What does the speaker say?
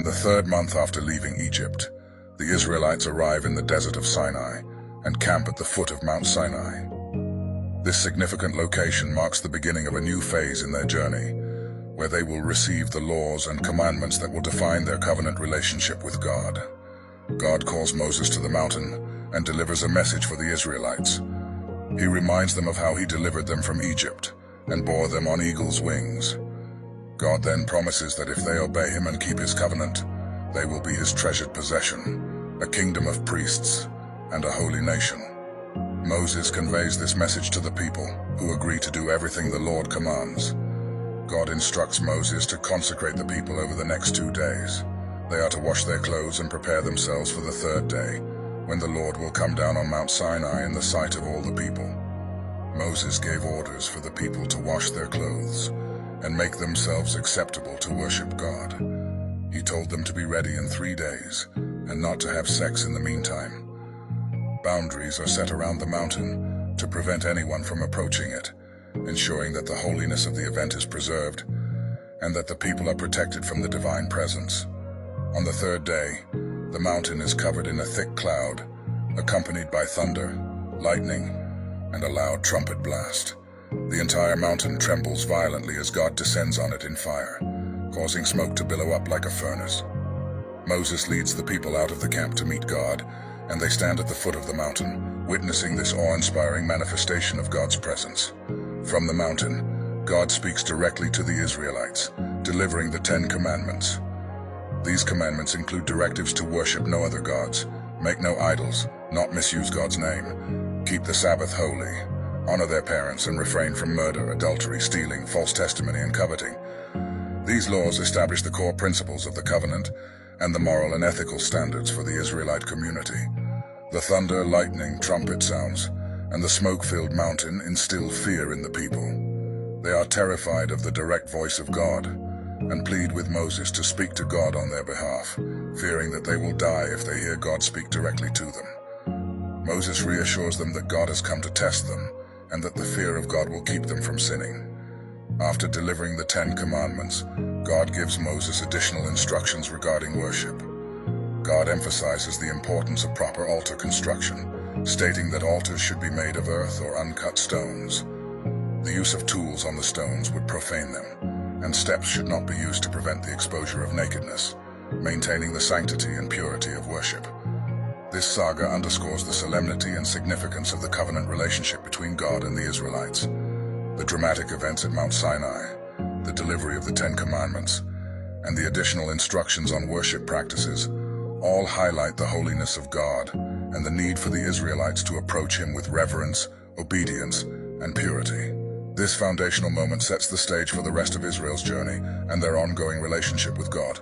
In the third month after leaving Egypt, the Israelites arrive in the desert of Sinai and camp at the foot of Mount Sinai. This significant location marks the beginning of a new phase in their journey, where they will receive the laws and commandments that will define their covenant relationship with God. God calls Moses to the mountain and delivers a message for the Israelites. He reminds them of how he delivered them from Egypt and bore them on eagle's wings. God then promises that if they obey him and keep his covenant, they will be his treasured possession, a kingdom of priests and a holy nation. Moses conveys this message to the people, who agree to do everything the Lord commands. God instructs Moses to consecrate the people over the next 2 days. They are to wash their clothes and prepare themselves for the third day, when the Lord will come down on Mount Sinai in the sight of all the people. Moses gave orders for the people to wash their clothes and make themselves acceptable to worship God. He told them to be ready in 3 days and not to have sex in the meantime. Boundaries are set around the mountain to prevent anyone from approaching it, ensuring that the holiness of the event is preserved and that the people are protected from the divine presence. On the third day, the mountain is covered in a thick cloud, accompanied by thunder, lightning, and a loud trumpet blast. The entire mountain trembles violently as God descends on it in fire, causing smoke to billow up like a furnace. Moses leads the people out of the camp to meet God, and they stand at the foot of the mountain, witnessing this awe-inspiring manifestation of God's presence. From the mountain, God speaks directly to the Israelites, delivering the 10 Commandments. These commandments include directives to worship no other gods, make no idols, not misuse God's name, keep the Sabbath holy, honor their parents, and refrain from murder, adultery, stealing, false testimony, and coveting. These laws establish the core principles of the covenant and the moral and ethical standards for the Israelite community. The thunder, lightning, trumpet sounds, and the smoke-filled mountain instill fear in the people. They are terrified of the direct voice of God and plead with Moses to speak to God on their behalf, fearing that they will die if they hear God speak directly to them. Moses reassures them that God has come to test them and that the fear of God will keep them from sinning. After delivering the 10 Commandments, God gives Moses additional instructions regarding worship. God emphasizes the importance of proper altar construction, stating that altars should be made of earth or uncut stones. The use of tools on the stones would profane them, and steps should not be used to prevent the exposure of nakedness, maintaining the sanctity and purity of worship. This saga underscores the solemnity and significance of the covenant relationship between God and the Israelites. The dramatic events at Mount Sinai, the delivery of the 10 Commandments, and the additional instructions on worship practices all highlight the holiness of God and the need for the Israelites to approach him with reverence, obedience, and purity. This foundational moment sets the stage for the rest of Israel's journey and their ongoing relationship with God.